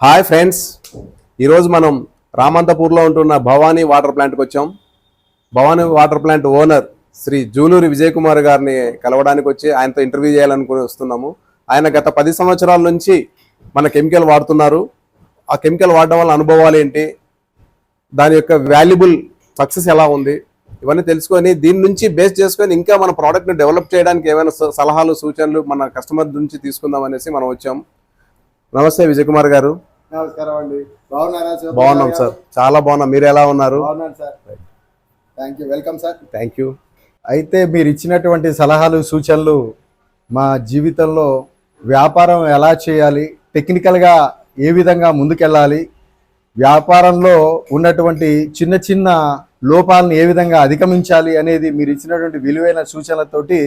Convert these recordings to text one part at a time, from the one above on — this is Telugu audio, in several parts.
హాయ్ ఫ్రెండ్స్, ఈరోజు మనం రామంతపూర్లో ఉంటున్న భవానీ వాటర్ ప్లాంట్కి వచ్చాం. Bhavani water plant owner Shri Juluri Vijay Kumar గారిని కలవడానికి వచ్చి ఆయనతో ఇంటర్వ్యూ చేయాలనుకుని వస్తున్నాము. ఆయన గత 10 సంవత్సరాల నుంచి మన కెమికల్ వాడుతున్నారు. ఆ కెమికల్ వాడడం వల్ల అనుభవాలు ఏంటి, దాని యొక్క వాల్యుబుల్ సక్సెస్ ఎలా ఉంది, ఇవన్నీ తెలుసుకొని దీని నుంచి బేస్ చేసుకొని ఇంకా మన ప్రోడక్ట్ని డెవలప్ చేయడానికి ఏమైనా సలహాలు సూచనలు మన కస్టమర్ నుంచి తీసుకుందాం అనేసి మనం వచ్చాం. నమస్తే విజయ్ కుమార్ గారు. నమస్కారం అండి. బాగున్నారా సార్? బాగున్నాం సార్, చాలా బాగున్నాం. మీరు ఎలా ఉన్నారు? బాగున్నాను sir. Thank you. Welcome sir. Thank you. అయితే మీరు ఇచ్చినటువంటి సలహాలు సూచనలు మా జీవితంలో వ్యాపారం ఎలా చేయాలి, టెక్నికల్గా ఏ విధంగా ముందుకెళ్ళాలి, వ్యాపారంలో ఉన్నటువంటి చిన్న చిన్న లోపాలను ఏ విధంగా అధిగమించాలి అనేది మీరు ఇచ్చినటువంటి విలువైన సూచనలతోటి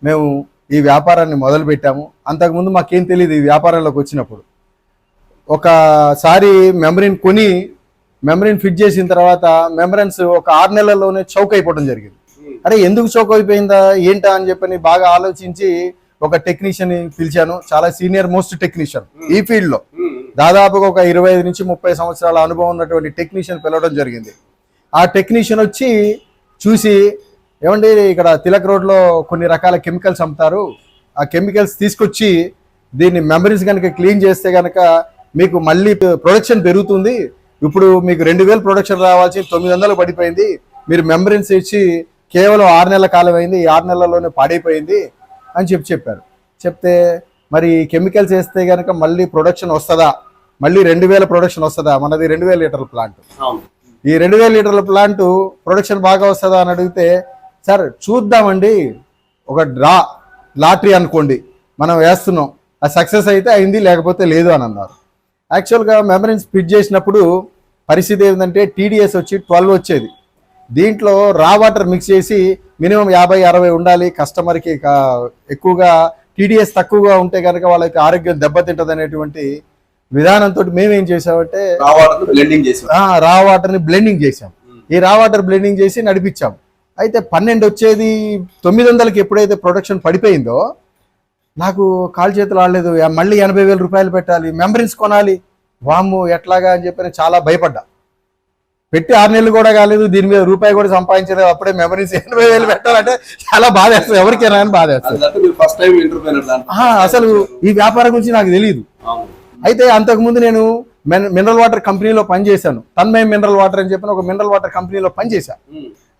మేము ఈ వ్యాపారాన్ని మొదలుపెట్టాము. అంతకుముందు మాకేం తెలియదు. ఈ వ్యాపారంలోకి వచ్చినప్పుడు ఒకసారి మెమరీని ఫిట్ చేసిన తర్వాత మెమరెన్స్ ఒక 6 నెలల్లోనే చౌక్ అయిపోవడం జరిగింది. అరే ఎందుకు చౌక్ అయిపోయిందా ఏంటా అని చెప్పని బాగా ఆలోచించి ఒక టెక్నీషియన్ పిలిచాను. చాలా సీనియర్ మోస్ట్ టెక్నీషియన్ ఈ ఫీల్డ్లో, దాదాపుగా ఒక 25 నుంచి 30 సంవత్సరాల అనుభవం ఉన్నటువంటి టెక్నీషియన్ పిలవడం జరిగింది. ఆ టెక్నీషియన్ వచ్చి చూసి, ఏమండి ఇక్కడ తిలక్ రోడ్లో కొన్ని రకాల కెమికల్స్ అమ్ముతారు, ఆ కెమికల్స్ తీసుకొచ్చి దీన్ని మెమరీస్ కనుక క్లీన్ చేస్తే కనుక మీకు మళ్ళీ ప్రొడక్షన్ పెరుగుతుంది. ఇప్పుడు మీకు 2000 ప్రొడక్షన్ రావాల్సి 900 పడిపోయింది. మీరు మెమరీన్స్ ఇచ్చి కేవలం 6 నెలల కాలం అయింది, ఈ 6 నెలల్లోనే పాడైపోయింది అని చెప్పారు. చెప్తే మరి కెమికల్స్ వేస్తే కనుక మళ్ళీ ప్రొడక్షన్ వస్తుందా, మళ్ళీ 2000 ప్రొడక్షన్ వస్తుందా? మనది 2000 లీటర్ల ప్లాంట్. ఈ 2000 లీటర్ల ప్లాంట్ ప్రొడక్షన్ బాగా వస్తుందా అని అడిగితే, సార్ చూద్దామండి, ఒక లాటరీ అనుకోండి, మనం వేస్తున్నాం, అది సక్సెస్ అయితే అయింది, లేకపోతే లేదు అని అన్నారు. యాక్చువల్గా మెమరీన్స్ ఫిట్ చేసినప్పుడు పరిస్థితి ఏంటంటే టీడీఎస్ వచ్చి 12 వచ్చేది. దీంట్లో రా వాటర్ మిక్స్ చేసి మినిమం 50-60 ఉండాలి. కస్టమర్కి ఎక్కువగా టీడీఎస్ తక్కువగా ఉంటే కనుక వాళ్ళకి ఆరోగ్యం దెబ్బతింటది అనేటువంటి విధానంతో మేమేం చేసామంటే రా వాటర్ని బ్లెండింగ్ చేసాం. ఈ రా వాటర్ బ్లెండింగ్ చేసి నడిపించాం. అయితే 12 వచ్చేది 900కి ఎప్పుడైతే ప్రొడక్షన్ పడిపోయిందో నాకు కాలు చేతులు ఆడలేదు. మళ్ళీ 80,000 రూపాయలు పెట్టాలి, మెమరీన్స్ కొనాలి, వామ్ము ఎట్లాగా అని చెప్పి చాలా భయపడ్డా. పెట్టి 6 నెలలు కూడా కాలేదు, దీని మీద రూపాయి కూడా సంపాదించలేదు, అప్పుడే మెమరీన్స్ 80,000 పెట్టాలంటే చాలా బాధ వేస్తుంది, ఎవరికైనా అని బాధ వేస్తుంది. అసలు ఈ వ్యాపారం గురించి నాకు తెలియదు. అయితే అంతకుముందు నేను మినరల్ వాటర్ కంపెనీలో పనిచేశాను. తన్మయం మినరల్ వాటర్ అని చెప్పిన ఒక మినరల్ వాటర్ కంపెనీలో పనిచేశాను.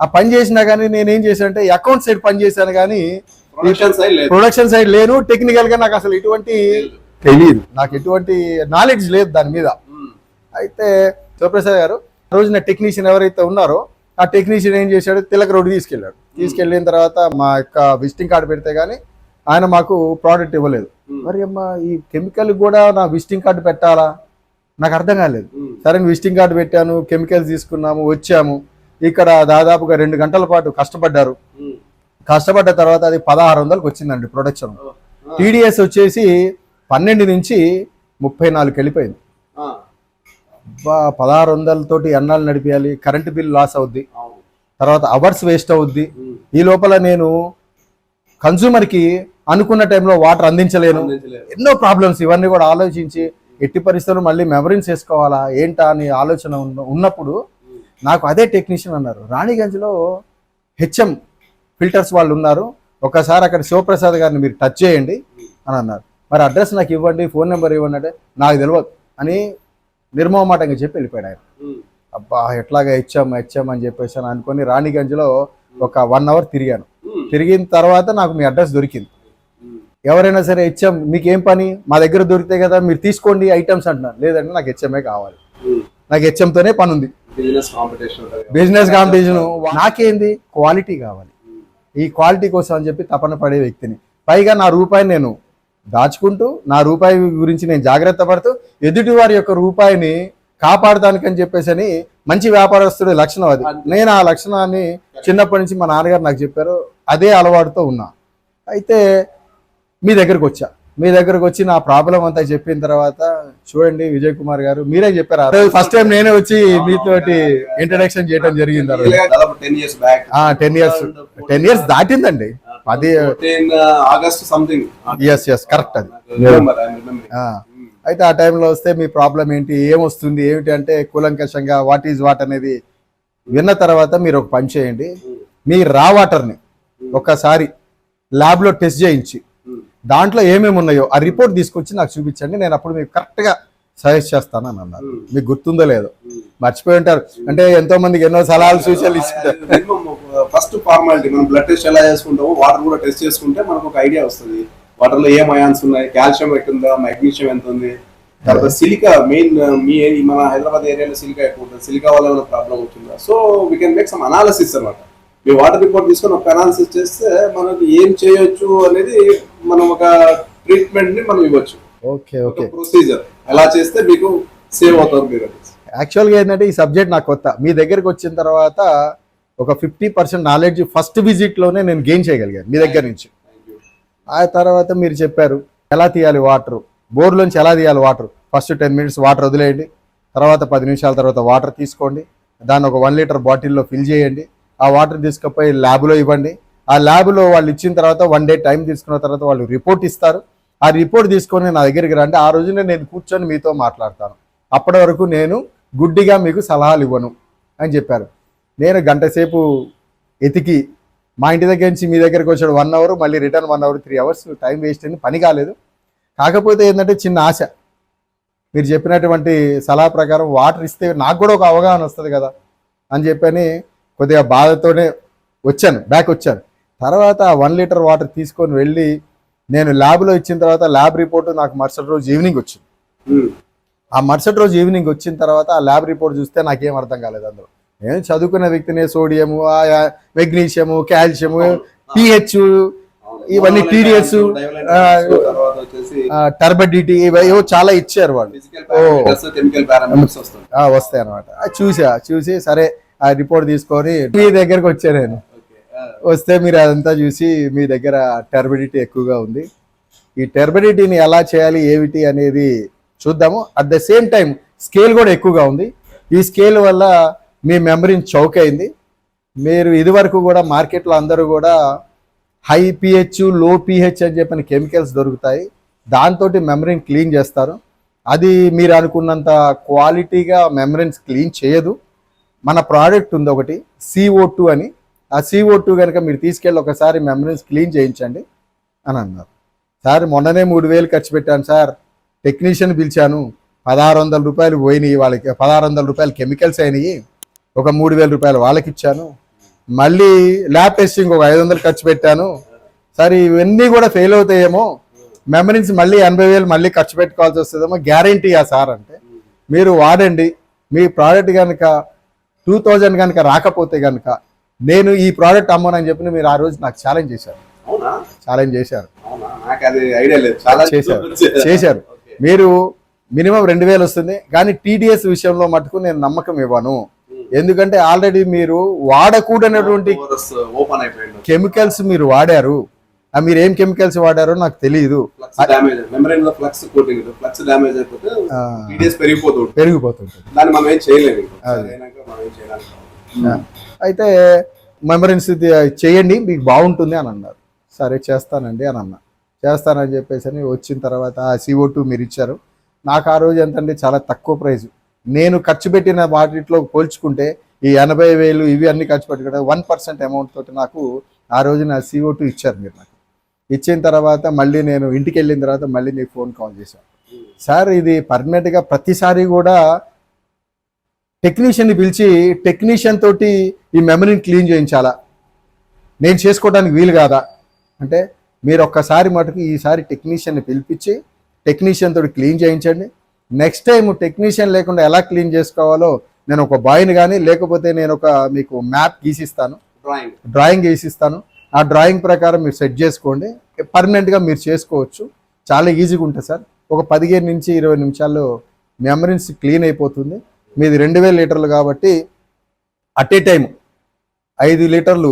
ఆ పని చేసినా కానీ నేనేం చేశానంటే అకౌంట్ సైడ్ పని చేశాను, కానీ ప్రొడక్షన్ సైడ్ లేను. టెక్నికల్ గా నాకు అసలు ఎటువంటి తెలియదు, నాకు ఎటువంటి నాలెడ్జ్ లేదు దాని మీద. అయితే శివప్రసాద్ గారు రోజున టెక్నీషియన్ ఎవరైతే ఉన్నారో ఆ టెక్నీషియన్ ఏం చేశాడు, తిలక్ రోడ్ తీసుకెళ్ళిన తర్వాత మా యొక్క విజిటింగ్ కార్డు పెడితే కానీ ఆయన మాకు ప్రోడక్ట్ ఇవ్వలేదు. మరి అమ్మ ఈ కెమికల్ కూడా నా విజిటింగ్ కార్డు పెట్టాలా, నాకు అర్థం కాలేదు. సరే విజిటింగ్ కార్డు పెట్టాను, కెమికల్స్ తీసుకున్నాము, వచ్చాము. ఇక్కడ దాదాపుగా 2 గంటల పాటు కష్టపడ్డ తర్వాత అది 1600కి వచ్చిందండి ప్రొడక్షన్. టీడీఎస్ వచ్చేసి 12 నుంచి 34కి వెళ్ళిపోయింది. 1600 తోటి ఎన్నాళ్ళు నడిపించాలి, కరెంటు బిల్ లాస్ అవుద్ది, తర్వాత అవర్స్ వేస్ట్ అవుద్ది. ఈ లోపల నేను కన్సూమర్కి అనుకున్న టైంలో వాటర్ అందించలేను. ఎన్నో ప్రాబ్లమ్స్, ఇవన్నీ కూడా ఆలోచించి ఎట్టి పరిస్థితుల్లో మళ్ళీ మెమరీన్స్ వేసుకోవాలా ఏంటా అని ఆలోచన ఉన్నప్పుడు నాకు అదే టెక్నీషియన్ అన్నారు, రాణిగంజ్లో హెచ్ఎం ఫిల్టర్స్ వాళ్ళు ఉన్నారు, ఒకసారి అక్కడ శివప్రసాద్ గారిని మీరు టచ్ చేయండి అని అన్నారు. మరి అడ్రస్ నాకు ఇవ్వండి, ఫోన్ నెంబర్ ఇవ్వండి అంటే నాకు తెలియదు అని నిర్మోహమాటంగా చెప్పి వెళ్ళిపోయాడు ఆయన. అబ్బా ఎట్లాగా హెచ్ఎం అని చెప్పేసి అని అనుకుని రాణిగంజ్లో ఒక 1 అవర్ తిరిగాను. తిరిగిన తర్వాత నాకు మీ అడ్రస్ దొరికింది. ఎవరైనా సరే హెచ్ఎం మీకేం పని, మా దగ్గర దొరికితే కదా మీరు తీసుకోండి ఐటమ్స్ అంటున్నారు. లేదంటే నాకు హెచ్ఎంఏ కావాలి, నాకు హెచ్ఎంతోనే పని ఉంది. బిజినెస్ కాంపిటీషన్ నాకేంది, క్వాలిటీ కావాలి. ఈ క్వాలిటీ కోసం అని చెప్పి తపన పడే వ్యక్తిని, పైగా నా రూపాయిని నేను దాచుకుంటూ, నా రూపాయి గురించి నేను జాగ్రత్త పడుతూ ఎదుటి వారి యొక్క రూపాయిని కాపాడటానికని చెప్పేసి అని మంచి వ్యాపారస్తుడి లక్షణం అది. నేను ఆ లక్షణాన్ని చిన్నప్పటి నుంచి మా నాన్నగారు నాకు చెప్పారు, అదే అలవాటుతో ఉన్నా. అయితే మీ దగ్గరకు వచ్చి నా ప్రాబ్లం అంతా చెప్పిన తర్వాత, చూడండి విజయ్ కుమార్ గారు మీరే చెప్పారు, ఫస్ట్ టైం నేనే వచ్చి మీతోటి ఇంట్రడక్షన్ చేయడం జరిగింది. 10 ఇయర్స్ దాటిందండి. 10 August something. కరెక్ట్ అది. అయితే ఆ టైంలో వస్తే మీ ప్రాబ్లం ఏంటి, ఏమొస్తుంది ఏమిటి అంటే కూలంకషంగా వాట్ ఈజ్ వాట్ అనేది విన్న తర్వాత మీరు ఒక పని చేయండి, మీ రా వాటర్ని ఒకసారి ల్యాబ్లో టెస్ట్ చేయించి దాంట్లో ఏమేమి ఉన్నాయో ఆ రిపోర్ట్ తీసుకొచ్చి నాకు చూపించండి, నేను అప్పుడు మీకు కరెక్ట్గా సజెస్ట్ చేస్తాను అని అన్నారు. మీకు గుర్తుందో లేదో, మర్చిపోయి ఉంటారు. అంటే ఎంతో మందికి ఎన్నో సలహాలు సూచనలు ఇస్తుంటారు. ఫస్ట్ ఫార్మాలిటీ మనం బ్లడ్ టెస్ట్ ఎలా చేసుకుంటామో వాటర్ కూడా టెస్ట్ చేసుకుంటే మనకు ఒక ఐడియా వస్తుంది. వాటర్ లో ఏం అయాన్స్ ఉన్నాయి, కాల్షియం ఎంత ఉందా, మాగ్నీషియం ఎంత ఉంది, తర్వాత సిలికా మెయిన్ మన హైదరాబాద్ ఏరియాలో సిలికా ఎక్కువ ఉంటుంది, సిలికా వల్ల ఏమైనా ప్రాబ్లం అవుతుందా. So we can make some analysis అనమాట. మీ వాటర్ రిపోర్ట్ తీసుకొని ఒక అనాలిసిస్ చేస్తే మనకి ఏం చేయొచ్చు అనేది మనం ఒక ట్రీట్మెంట్ ని మనం ఇవ్వచ్చు. ఓకే ఓకే, ప్రొసీజర్ ఎలా చేస్తే మీకు సేవ్ అవుతారు మీరు. యాక్చువల్గా ఏంటంటే ఈ సబ్జెక్ట్ నాకు కొత్త. మీ దగ్గరికి వచ్చిన తర్వాత ఒక 50% నాలెడ్జ్ ఫస్ట్ విజిట్లోనే నేను గెయిన్ చేయగలిగాను మీ దగ్గర నుంచి. ఆ తర్వాత మీరు చెప్పారు ఎలా తీయాలి వాటర్, బోర్లోంచి ఎలా తీయాలి వాటర్. ఫస్ట్ 10 minutes వాటర్ వదిలేయండి, తర్వాత 10 నిమిషాల తర్వాత వాటర్ తీసుకోండి, దాన్ని ఒక 1 లీటర్ బాటిల్లో ఫిల్ చేయండి, ఆ వాటర్ తీసుకుపోయి ల్యాబ్లో ఇవ్వండి. ఆ ల్యాబ్లో వాళ్ళు ఇచ్చిన తర్వాత 1 day టైం తీసుకున్న తర్వాత వాళ్ళు రిపోర్ట్ ఇస్తారు. ఆ రిపోర్ట్ తీసుకొని నా దగ్గరికి రండి, ఆ రోజునే నేను కూర్చొని మీతో మాట్లాడతాను. అప్పటి వరకు నేను గుడ్డిగా మీకు సలహాలు ఇవ్వను అని చెప్పారు. నేను గంట సేపు ఎతికి మా ఇంటి దగ్గర నుంచి మీ దగ్గరికి వచ్చాడు 1 hour, మళ్ళీ return 1 hour, 3 hours time waste అయింది, పని కాలేదు. కాకపోతే ఏంటంటే చిన్న ఆశ, మీరు చెప్పినటువంటి సలహా ప్రకారం వాటర్ ఇస్తే నాకు కూడా ఒక అవగాహన వస్తుంది కదా అని చెప్పని కొద్దిగా బాధతోనే బ్యాక్ వచ్చాను. తర్వాత 1 లీటర్ వాటర్ తీసుకొని వెళ్ళి నేను ల్యాబ్లో ఇచ్చిన తర్వాత ల్యాబ్ రిపోర్ట్ నాకు మరుసటి రోజు ఈవినింగ్ వచ్చింది. ఆ మరుసటి రోజు ఈవినింగ్ వచ్చిన తర్వాత ఆ ల్యాబ్ రిపోర్ట్ చూస్తే నాకేం అర్థం కాలేదు. అందులో నేను చదువుకున్న వ్యక్తిని సోడియము, మెగ్నీషియము, కాల్షియము, పిహెచ్, ఇవన్నీ టీడీఎస్, టర్బడిటీ ఇవో చాలా ఇచ్చారు వాళ్ళు. వస్తాయి అనమాట. చూసి సరే ఆ రిపోర్ట్ తీసుకొని మీ దగ్గరకు వచ్చా నేను. వస్తే మీరు అదంతా చూసి మీ దగ్గర టర్బడిటీ ఎక్కువగా ఉంది, ఈ టర్బడిటీని ఎలా చేయాలి ఏమిటి అనేది చూద్దాము. At the same time scale కూడా ఎక్కువగా ఉంది. ఈ స్కేల్ వల్ల మీ మెమరీని చౌక్ అయింది. మీరు ఇదివరకు కూడా మార్కెట్లో అందరూ కూడా హై పిహెచ్, లో పిహెచ్ అని చెప్పిన కెమికల్స్ దొరుకుతాయి, దాంతో మెమరీని క్లీన్ చేస్తారు. అది మీరు అనుకున్నంత క్వాలిటీగా మెమరీన్స్ క్లీన్ చేయదు. మన ప్రోడక్ట్ ఉంది ఒకటి CO2 అని, ఆ CO2 కనుక మీరు తీసుకెళ్ళి ఒకసారి మెమరీన్స్ క్లీన్ చేయించండి అని అన్నారు. సార్ మొన్ననే 3,000 ఖర్చు పెట్టాను సార్, టెక్నీషియన్ పిలిచాను, 1,600 రూపాయలు పోయినాయి వాళ్ళకి, 1,600 రూపాయలు కెమికల్స్ అయినాయి, ఒక 3,000 రూపాయలు వాళ్ళకి ఇచ్చాను, మళ్ళీ ల్యాబ్ టెస్టింగ్ ఒక 500 ఖర్చు పెట్టాను సార్, ఇవన్నీ కూడా ఫెయిల్ అవుతాయేమో, మెమరీన్స్ మళ్ళీ 80,000 మళ్ళీ ఖర్చు పెట్టుకోవాల్సి వస్తుందేమో, గ్యారంటీయా సార్ అంటే, మీరు వాడండి, మీ ప్రోడక్ట్ కనుక 2,000 కనుక రాకపోతే కనుక నేను ఈ ప్రోడక్ట్ అమ్మనని చెప్పి మీరు ఆ రోజు నాకు ఛాలెంజ్ చేశారు. చేశారు. మీరు మినిమం 2,000 వస్తుంది, కానీ TDS విషయంలో మటుకు నేను నమ్మకం ఇవ్వను. ఎందుకంటే ఆల్రెడీ మీరు వాడకూడనటువంటి కెమికల్స్ మీరు వాడారు. మీరు ఏం కెమికల్స్ వాడారో నాకు తెలియదు. పెరిగిపోతుంది. అయితే మెమరీన్స్ చేయండి మీకు బాగుంటుంది అని అన్నారు. సరే చేస్తానండి అని అన్నా. చేస్తానని చెప్పేసి వచ్చిన తర్వాత ఆ CO2 మీరు ఇచ్చారు. నాకు ఆ రోజు ఎంతంటే చాలా తక్కువ ప్రైజ్. నేను ఖర్చు పెట్టిన వాటిలో పోల్చుకుంటే ఈ 80,000 ఇవి అన్ని ఖర్చు పెట్టుకుంటే 1% అమౌంట్ తోటి నాకు ఆ రోజు నా CO2 ఇచ్చారు మీరు నాకు. ఇచ్చిన తర్వాత మళ్ళీ నేను ఇంటికి వెళ్ళిన తర్వాత మళ్ళీ మీకు ఫోన్ కాల్ చేశాను. సార్ ఇది పర్మనెంట్గా ప్రతిసారి కూడా టెక్నీషియన్ని పిలిచి టెక్నీషియన్ తోటి ఈ మెమరీని క్లీన్ చేయించాలా, నేను చేసుకోవడానికి వీలు కాదా అంటే, మీరు ఒక్కసారి మటుకు ఈసారి టెక్నీషియన్ని పిలిపించి టెక్నీషియన్ తోటి క్లీన్ చేయించండి. నెక్స్ట్ టైం టెక్నీషియన్ లేకుండా ఎలా క్లీన్ చేసుకోవాలో నేను ఒక బాయ్ని కానీ లేకపోతే నేను ఒక మీకు మ్యాప్ గీసిస్తాను, డ్రాయింగ్ గీసిస్తాను. ఆ డ్రాయింగ్ ప్రకారం మీరు సెట్ చేసుకోండి, పర్మనెంట్గా మీరు చేసుకోవచ్చు. చాలా ఈజీగా ఉంటుంది సార్. ఒక 15 నుంచి 20 నిమిషాల్లో మెమరీన్స్ క్లీన్ అయిపోతుంది. మీది 2,000 లీటర్లు కాబట్టి అట్ ఏ టైం 5 లీటర్లు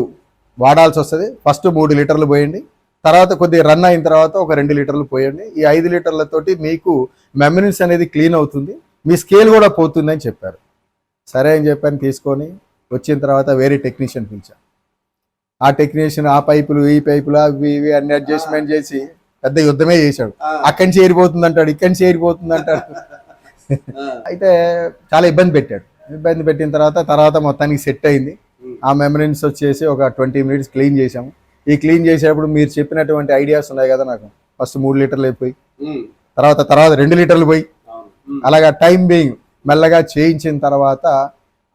వాడాల్సి వస్తుంది. ఫస్ట్ 3 లీటర్లు పోయండి, తర్వాత కొద్దిగా రన్ అయిన తర్వాత ఒక 2 లీటర్లు పోయండి. ఈ 5 లీటర్లతోటి మీకు మెమరీన్స్ అనేది క్లీన్ అవుతుంది, మీ స్కేల్ కూడా పోతుంది అని చెప్పారు. సరే అని చెప్పాను. తీసుకొని వచ్చిన తర్వాత వేరే టెక్నీషియన్ పిలిచాను. ఆ టెక్నీషియన్ ఆ పైపులు ఈ పైపులు అవి ఇవి అన్ని అడ్జస్ట్మెంట్ చేసి పెద్ద యుద్ధమే చేశాడు. అక్కడి నుంచి ఏరిపోతుంది అంటాడు, ఇక్కడి నుంచి ఏరిపోతుంది అంటాడు. అయితే చాలా ఇబ్బంది పెట్టాడు. ఇబ్బంది పెట్టిన తర్వాత మొత్తానికి సెట్ అయింది. ఆ మెమరీన్స్ వచ్చేసి ఒక 20 minutes క్లీన్ చేసాము. ఈ క్లీన్ చేసేటప్పుడు మీరు చెప్పినటువంటి ఐడియాస్ ఉన్నాయి కదా, నాకు ఫస్ట్ 3 లీటర్లు అయిపోయి తర్వాత 2 లీటర్లు పోయి అలాగా టైం బీయింగ్ మెల్లగా చేయించిన తర్వాత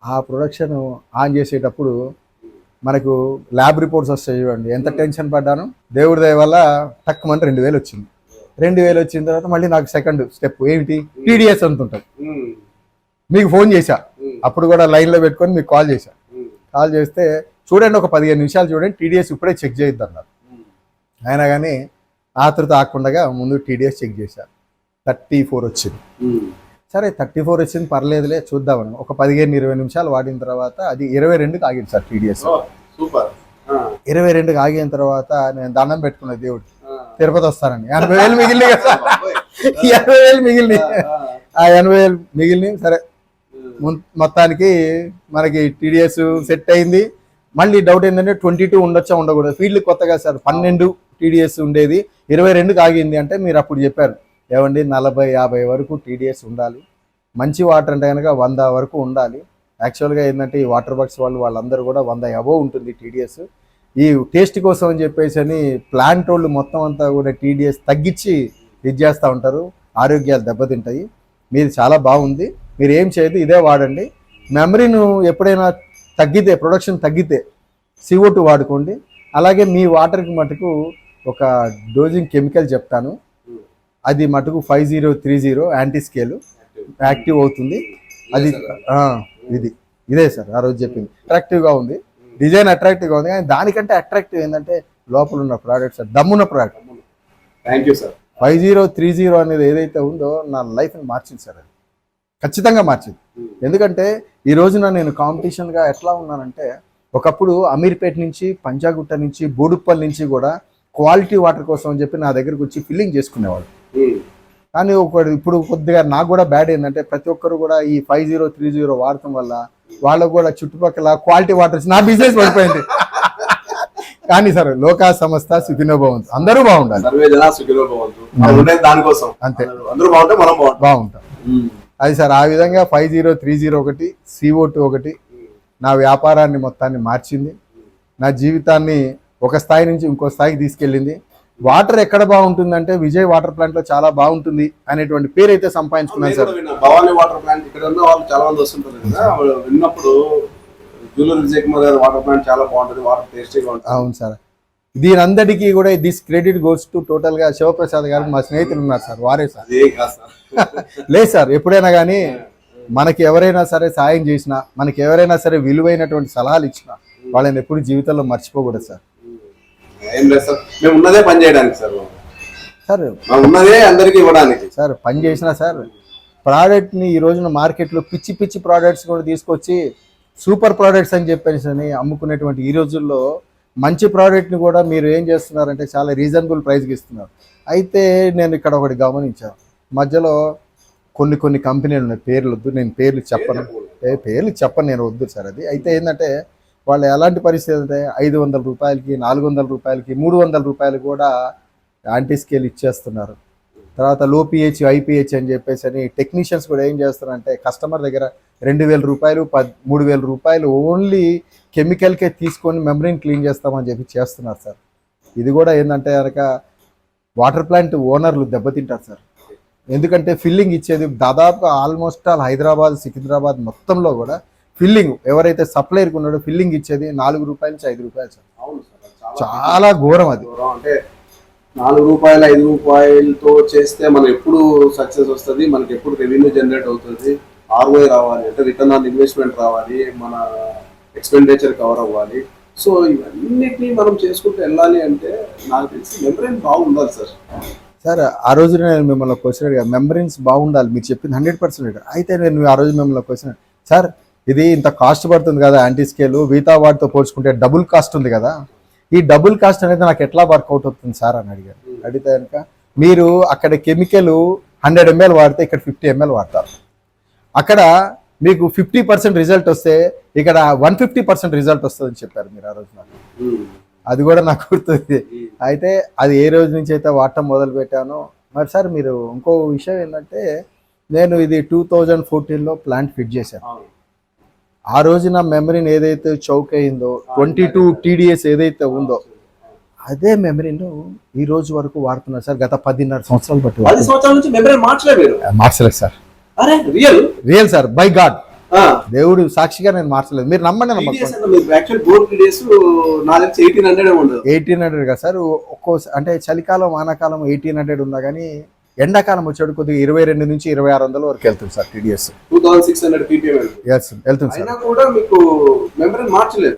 ఆ ప్రొడక్షన్ ఆన్ చేసేటప్పుడు మనకు ల్యాబ్ రిపోర్ట్స్ వస్తాయి చూడండి. ఎంత టెన్షన్ పడ్డాను. దేవుడి దయ వల్ల తక్కువని 2000 వచ్చింది. 2000 వచ్చిన తర్వాత మళ్ళీ నాకు సెకండ్ స్టెప్ ఏమిటి, టీడీఎస్ అంత ఉంటుంది. మీకు ఫోన్ చేశా, అప్పుడు కూడా లైన్లో పెట్టుకొని మీకు కాల్ చేశా. కాల్ చేస్తే చూడండి ఒక 15 నిమిషాలు చూడండి, టీడీఎస్ ఇప్పుడే చెక్ చేయొద్దు అన్నారు. అయినా కానీ ఆతృత ఆకుండా ముందు టీడీఎస్ చెక్ చేశా. 34 వచ్చింది. సరే 34 వచ్చింది, పర్లేదులే చూద్దామని ఒక 15-20 నిమిషాలు వాడిన తర్వాత అది 22కి ఆగింది సార్ టీడీఎస్. 22కి ఆగిన తర్వాత నేను దండం పెట్టుకున్నా దేవుడు, తిరుపతి వస్తానని. 80,000 మిగిలిన కదా, 80,000 మిగిలిన. ఆ 80,000 మిగిలిన. సరే మొత్తానికి మనకి టీడీఎస్ సెట్ అయింది. మళ్ళీ డౌట్ ఏంటంటే 22 ఉండొచ్చా ఉండకూడదు, ఫీల్డ్ కొత్తగా సార్ 12 టీడీఎస్ ఉండేది, 22కి ఆగింది. అంటే మీరు అప్పుడు చెప్పారు ఏమండి 40-50 వరకు టీడీఎస్ ఉండాలి, మంచి వాటర్ అంటే కనుక 100 వరకు ఉండాలి. యాక్చువల్గా ఏంటంటే ఈ వాటర్ బాక్స్ వాళ్ళందరూ కూడా 100 అబోవ్ ఉంటుంది టీడీఎస్. ఈ టేస్ట్ కోసం అని చెప్పేసి అని ప్లాంట్ వాళ్ళు మొత్తం అంతా కూడా టీడీఎస్ తగ్గించి ఇది చేస్తూ ఉంటారు, ఆరోగ్యాలు దెబ్బతింటాయి. మీది చాలా బాగుంది, మీరు ఏం చేయదు ఇదే వాడండి. మెమరీను ఎప్పుడైనా తగ్గితే, ప్రొడక్షన్ తగ్గితే CO2 వాడుకోండి. అలాగే మీ వాటర్కి మటుకు ఒక డోజింగ్ కెమికల్ చెప్తాను, అది మటుకు 5030 యాంటీ స్కేల్ యాక్టివ్ అవుతుంది. అది ఇదే సార్ ఆ రోజు చెప్పింది. అట్రాక్టివ్గా ఉంది, డిజైన్ అట్రాక్టివ్గా ఉంది, కానీ దానికంటే అట్రాక్టివ్ ఏంటంటే లోపల ఉన్న ప్రోడక్ట్ సార్, దమ్మున్న ప్రోడక్ట్. Thank you sir. 5030 అనేది ఏదైతే ఉందో నా లైఫ్ని మార్చింది సార్, అది ఖచ్చితంగా మార్చింది. ఎందుకంటే ఈ రోజున నేను కాంపిటీషన్గా ఎట్లా ఉన్నానంటే, ఒకప్పుడు అమీర్పేట నుంచి, పంజాగుట్ట నుంచి, బోడుప్పల్ నుంచి కూడా క్వాలిటీ వాటర్ కోసం అని చెప్పి నా దగ్గరకు వచ్చి ఫిల్లింగ్ చేసుకునేవాళ్ళు. కానీ ఇప్పుడు కొద్దిగా నాకు కూడా బ్యాడ్ ఏంటంటే, ప్రతి ఒక్కరు కూడా ఈ 5030 వాడటం వల్ల వాళ్ళకు కూడా చుట్టుపక్కల క్వాలిటీ వాటర్ నా బిజినెస్ పడిపోయింది. కానీ సార్ లోకా సంస్థ సుఖినో భవంతు, అందరూ బాగుండాలి, అంతే, అందరూ బాగుంటే మనం బాగుంటాం. అది సార్ ఆ విధంగా 5030 ఒకటి, CO2 ఒకటి నా వ్యాపారాన్ని మొత్తాన్ని మార్చింది, నా జీవితాన్ని ఒక స్థాయి నుంచి ఇంకో స్థాయికి తీసుకెళ్ళింది. వాటర్ ఎక్కడ బాగుంటుందంటే విజయ్ వాటర్ ప్లాంట్ లో చాలా బాగుంటుంది అనేటువంటి పేరు అయితే సంపాదించుకున్నాను సార్. భవానీ వాటర్ ప్లాంట్ ఇక్కడ ఉన్న వాళ్ళు చాలా మంది వస్తుంటారు కదా, విన్నప్పుడు జూలూరు విజయ్ కుమార్ గారి వాటర్ ప్లాంట్ చాలా బాగుంటుంది, వాటర్ టేస్టీగా ఉంటుంది. అవును సార్, దీని అందరికీ కూడా this credit goes to total గా శివప్రసాద్ గారు, మా స్నేహితులు ఉన్నారు సార్, వారే సార్. లేదు సార్, ఎప్పుడైనా కానీ మనకి ఎవరైనా సరే సాయం చేసినా, మనకి ఎవరైనా సరే విలువైనటువంటి సలహాలు ఇచ్చినా వాళ్ళని ఎప్పుడు జీవితంలో మర్చిపోకూడదు సార్. ఏం లేదు సార్, మేము ఉన్నదే పని చేయడానికి సార్, సార్ ఉన్నదే అందరికి ఇవ్వడానికి సార్. పని చేసినా సార్ ప్రోడక్ట్ ని ఈ రోజున మార్కెట్లో పిచ్చి పిచ్చి ప్రోడక్ట్స్ కూడా తీసుకొచ్చి సూపర్ ప్రోడక్ట్స్ అని చెప్పేసి అని అమ్ముకునేటువంటి ఈ రోజుల్లో మంచి ప్రోడక్ట్ని కూడా మీరు ఏం చేస్తున్నారంటే చాలా రీజనబుల్ ప్రైస్కి ఇస్తున్నారు. అయితే నేను ఇక్కడ ఒకటి గమనించాను, మధ్యలో కొన్ని కంపెనీలు ఉన్నాయి, పేర్లు వద్దు, నేను పేర్లు చెప్పను, నేను వద్దు సార్. అది అయితే ఏంటంటే వాళ్ళు ఎలాంటి పరిస్థితి అంటే 500 రూపాయలకి, 400 రూపాయలకి, 300 రూపాయలు కూడా యాంటీ స్కేల్ ఇచ్చేస్తున్నారు. తర్వాత లో pH, IPH అని చెప్పేసి అని టెక్నీషియన్స్ కూడా ఏం చేస్తారంటే కస్టమర్ దగ్గర 2,000 రూపాయలు, 3,000 రూపాయలు ఓన్లీ కెమికల్కే తీసుకొని మెమరీని క్లీన్ చేస్తామని చెప్పి చేస్తున్నారు సార్. ఇది కూడా ఏంటంటే కనుక వాటర్ ప్లాంట్ ఓనర్లు దెబ్బతింటారు సార్. ఎందుకంటే ఫిల్లింగ్ ఇచ్చేది దాదాపుగా ఆల్మోస్ట్ ఆల్ హైదరాబాద్, సికింద్రాబాద్ మొత్తంలో కూడా ఫిల్లింగ్ ఎవరైతే సప్లైర్కి ఉన్నాడో ఫిల్లింగ్ ఇచ్చేది 4 రూపాయల నుంచి 5 రూపాయలు సార్. చాలా ఘోరం అది. అంటే 4 రూపాయలు 5 రూపాయలతో చేస్తే మనం ఎప్పుడు సక్సెస్ వస్తుంది, మనకి ఎప్పుడు రెవెన్యూ జనరేట్ అవుతుంది, ROI రావాలి, అంటే రిటర్న్ ఆన్ ఇన్వెస్ట్మెంట్ రావాలి, మన ఎక్స్పెండిచర్ కవర్ అవ్వాలి. సో ఇవన్నిటినీ మనం చేసుకుంటూ వెళ్ళాలి అంటే నాకు తెలిసి మెమరీ బాగుండాలి సార్. సార్ ఆ రోజు నేను మిమ్మల్ని క్వశ్చన్ అడిగా, మెమరీన్స్ బాగుండాలి మీరు చెప్పింది 100%. అయితే నేను ఆ రోజు మిమ్మల్ని క్వశ్చన్, సార్ ఇది ఇంత కాస్ట్ పడుతుంది కదా యాంటీ స్కేల్, మిగతా వాటితో పోల్చుకుంటే డబుల్ కాస్ట్ ఉంది కదా, ఈ డబుల్ కాస్ట్ అనేది నాకు ఎట్లా వర్కౌట్ అవుతుంది సార్ అని అడిగారు. అడిగితే కనుక మీరు అక్కడ కెమికల్ 100 ml వాడితే ఇక్కడ 50 ml వాడతారు, అక్కడ మీకు 50% రిజల్ట్ వస్తే ఇక్కడ 150% రిజల్ట్ వస్తుందని చెప్పారు మీరు ఆ రోజు నాకు. అది కూడా నాకు గుర్తుంది. అయితే అది ఏ రోజు నుంచి అయితే వాడటం మొదలు పెట్టానో. మరి సార్ మీరు ఇంకో విషయం ఏంటంటే, నేను ఇది 2014లో ప్లాంట్ ఫిట్ చేశాను. ఆ రోజున మెమరీని ఏదైతే చౌక్ అయిందో 22 TDS ఏదైతే ఉందో అదే మెమరీను ఈ రోజు వరకు వాడుతున్నారు సార్. గత 10.5 సంవత్సరాలు బట్టి 10 సంవత్సరాల నుంచి మెమరీ మార్చలేదు. మార్చలేదు సార్. అరే real real sir, by God, దేవుడు సాక్షిగా నేను మార్చలేదు. మీరు నమ్మండి యాక్చువల్ బోర్డ్ టీడీఎస్ నా దగ్గర 1800 ఉండదు. 1800 కదా సార్. ఒక్కో అంటే చలికాలం వానాకాలం 1800 ఉందా కానీ ఎండాకాలం వచ్చాడు కొద్దిగా 22 నుంచి 2600 వరకు వెళ్తుంది సార్ TDS. 2600 ppm వెళ్తుంది సార్. అయినా కూడా మీకు మెమరీ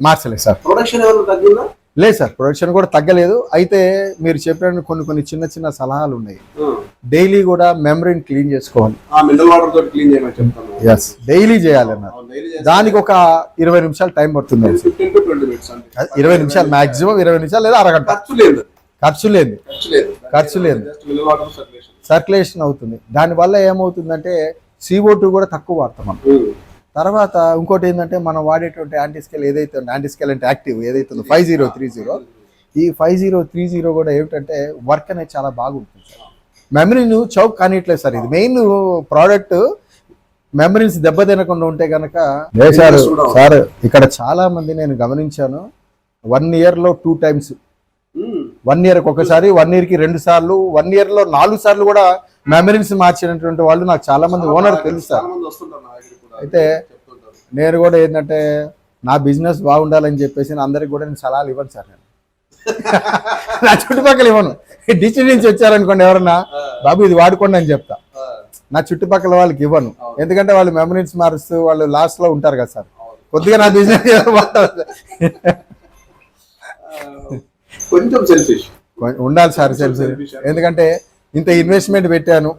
మార్చలేదు సార్. ప్రొడక్షన్ ఏమైనా తగ్గిందా? లేదు సార్, ప్రొడక్షన్ కూడా తగ్గలేదు. అయితే మీరు చెప్పిన కొన్ని చిన్న సలహాలు ఉన్నాయి. డైలీ కూడా మెమరీని క్లీన్ చేసుకోవాలి. మినరల్ వాటర్ తోటి క్లీన్ చేయమని చెప్తాను. ఎస్, డైలీ చేయాలి అన్నారు. దానికి ఒక 20 నిమిషాలు టైం పడుతుంది. 15 to 20 minutes 20 నిమిషాలు మాక్సిమం, 20 నిమిషాలు లేదా అరగంట. ఖర్చు లేదు. సర్క్యులేషన్ అవుతుంది. దానివల్ల ఏమవుతుందంటే CO2 కూడా తక్కువ వాడతాం మనం. తర్వాత ఇంకోటి ఏంటంటే మనం వాడేటువంటి యాంటీస్కేల్ ఏదైతే యాంటీస్కేల్ అంటే యాక్టివ్ ఏదైతే ఉందో 5030, ఈ 5030 కూడా ఏమిటంటే వర్క్ అనేది చాలా బాగుంటుంది సార్. మెమరీని చౌక్ కానిట్లేదు సార్. ఇది మెయిన్ ప్రోడక్ట్. మెమరీస్ దెబ్బ తినకుండా ఉంటే కనుక సార్ ఇక్కడ చాలా మంది నేను గమనించాను. 1 yearలో 2 times, 1 yearకి ఒకసారి, 1 yearకి 2 సార్లు, 1 yearలో 4 సార్లు కూడా మెమరీస్ మార్చినటువంటి వాళ్ళు నాకు చాలా మంది ఓనర్ తెలుసు సార్. అయితే నేను కూడా ఏంటంటే నా బిజినెస్ బాగుండాలని చెప్పేసి అందరికి కూడా నేను సలహాలు ఇవ్వను సార్. నేను నా చుట్టుపక్కల ఇవ్వను. డిస్ట్రిక్ట్ నుంచి వచ్చారనుకోండి ఎవరన్నా, బాబు ఇది వాడుకోండి అని చెప్తా. నా చుట్టుపక్కల వాళ్ళకి ఇవ్వను. ఎందుకంటే వాళ్ళు మెమరీస్ మారుస్తూ వాళ్ళు లాస్ట్ లో ఉంటారు కదా సార్. కొద్దిగా నా బిజినెస్ కొంచెం సెల్ఫిష్ ఉండాలి సార్. సెల్ఫిష్ ఎందుకంటే ఇంత ఇన్వెస్ట్మెంట్ పెట్టాను.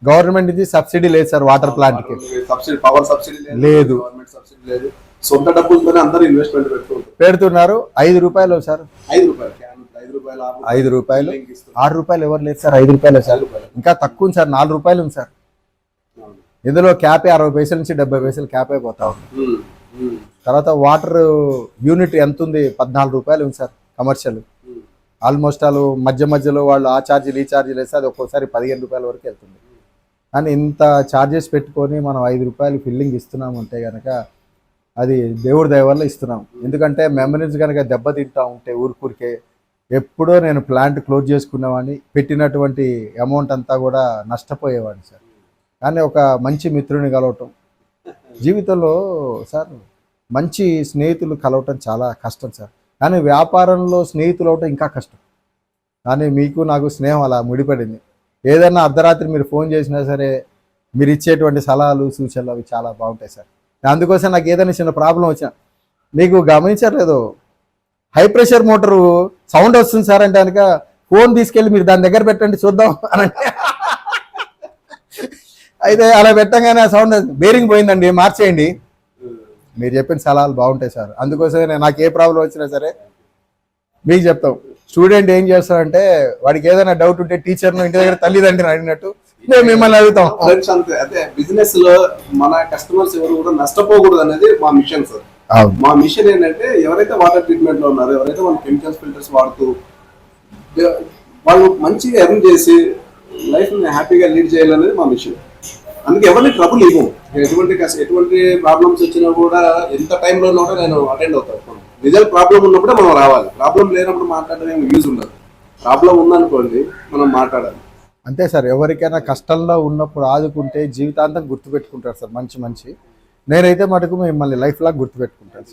గవర్నమెంట్ నుంచి సబ్సిడీ లేదు సార్ వాటర్ ప్లాంట్ కి. పవర్ సబ్సిడీ లేదు. సొంత డబ్బులతోనే అందరూ ఇన్వెస్ట్మెంట్ పెడుతున్నారు. 5 రూపాయలు సార్, 5 రూపాయలు, 5 రూపాయలు, 6 రూపాయలు ఎవరు లేదు సార్. 5 రూపాయలు సార్. ఇంకా తక్కువ ఉంది సార్, 4 రూపాయలు ఉంది సార్. ఇందులో క్యాపే 60 పైసల నుంచి 70 పైసలు క్యాప్ అయిపోతా ఉంది. తర్వాత వాటర్ యూనిట్ ఎంత ఉంది? 14 రూపాయలు ఉంది సార్ కమర్షియల్. ఆల్మోస్ట్ వాళ్ళు మధ్యలో వాళ్ళు ఆ ఛార్జీలు ఈ ఛార్జీలు వేస్తే అది ఒక్కోసారి 15 రూపాయల వరకు వెళ్తుంది. కానీ ఇంత ఛార్జెస్ పెట్టుకొని మనం 5 రూపాయలు ఫిల్లింగ్ ఇస్తున్నాం అంటే కనుక అది దేవుడి దయ వల్ల ఇస్తున్నాం. ఎందుకంటే మెమరీస్ కనుక దెబ్బతింటా ఉంటే ఊరికే ఎప్పుడో నేను ప్లాంట్ క్లోజ్ చేసుకునేవాడిని. పెట్టినటువంటి అమౌంట్ అంతా కూడా నష్టపోయేవాడిని సార్. కానీ ఒక మంచి మిత్రుని కలవటం జీవితంలో సార్, మంచి స్నేహితులు కలవటం చాలా కష్టం సార్. కానీ వ్యాపారంలో స్నేహితులు అవటం ఇంకా కష్టం. కానీ మీకు నాకు స్నేహం అలా ముడిపడింది. ఏదైనా అర్ధరాత్రి మీరు ఫోన్ చేసినా సరే మీరు ఇచ్చేటువంటి సలహాలు సూచనలు అవి చాలా బాగుంటాయి సార్. అందుకోసం నాకు ఏదైనా చిన్న ప్రాబ్లం వచ్చినా, మీకు గమనించట్లేదు, హై ప్రెషర్ మోటారు సౌండ్ వస్తుంది సార్ అంటే కనుక ఫోన్ తీసుకెళ్ళి మీరు దాని దగ్గర పెట్టండి చూద్దాం అని అంటే, అయితే అలా పెట్టంగానే ఆ సౌండ్ బేరింగ్ పోయిందండి మార్చేయండి. మీరు చెప్పిన సలహాలు బాగుంటాయి సార్. అందుకోసమే నాకు ఏ ప్రాబ్లం వచ్చినా సరే మీకు చెప్తాం. స్టూడెంట్ ఏం చేస్తారంటే వాడికి ఏదైనా డౌట్ ఉంటే టీచర్ను ఇంటి దగ్గర తల్లిదండ్రిని అడిగినట్టు మేము మిమ్మల్ని అడుగుతాం. అంతే. అదే బిజినెస్ లో మన కస్టమర్స్ ఎవరు కూడా నష్టపోకూడదు అనేది మా మిషన్ సార్. మా మిషన్ ఏంటంటే ఎవరైతే వాటర్ ట్రీట్మెంట్ లో ఉన్నారో, ఎవరైతే మన కెమికల్స్ ఫిల్టర్స్ వాడుతూ వాళ్ళు మంచిగా ఎర్న్ చేసి లైఫ్ ని హ్యాపీగా లీడ్ చేయాలనేది మా మిషన్. అందుకే ఎవరిని ట్రబుల్ ఇవ్వం. ఎటువంటి ప్రాబ్లమ్స్ వచ్చినా కూడా ఎంత టైంలో కూడా నేను అటెండ్ అవుతాను. రిజల్ట్ ప్రాబ్లం ఉన్నప్పుడే మనం రావాలి. ప్రాబ్లం లేనప్పుడు మాట్లాడడం ఏమి యూజ్ ఉండదు. ప్రాబ్లం ఉందనుకోండి మనం మాట్లాడాలి. అంతే సార్. ఎవరికైనా కష్టంలో ఉన్నప్పుడు ఆదుకుంటే జీవితాంతం గుర్తుపెట్టుకుంటారు సార్. మంచి నేనైతే మటుకు మిమ్మల్ని లైఫ్ లాగా గుర్తుపెట్టుకుంటాను.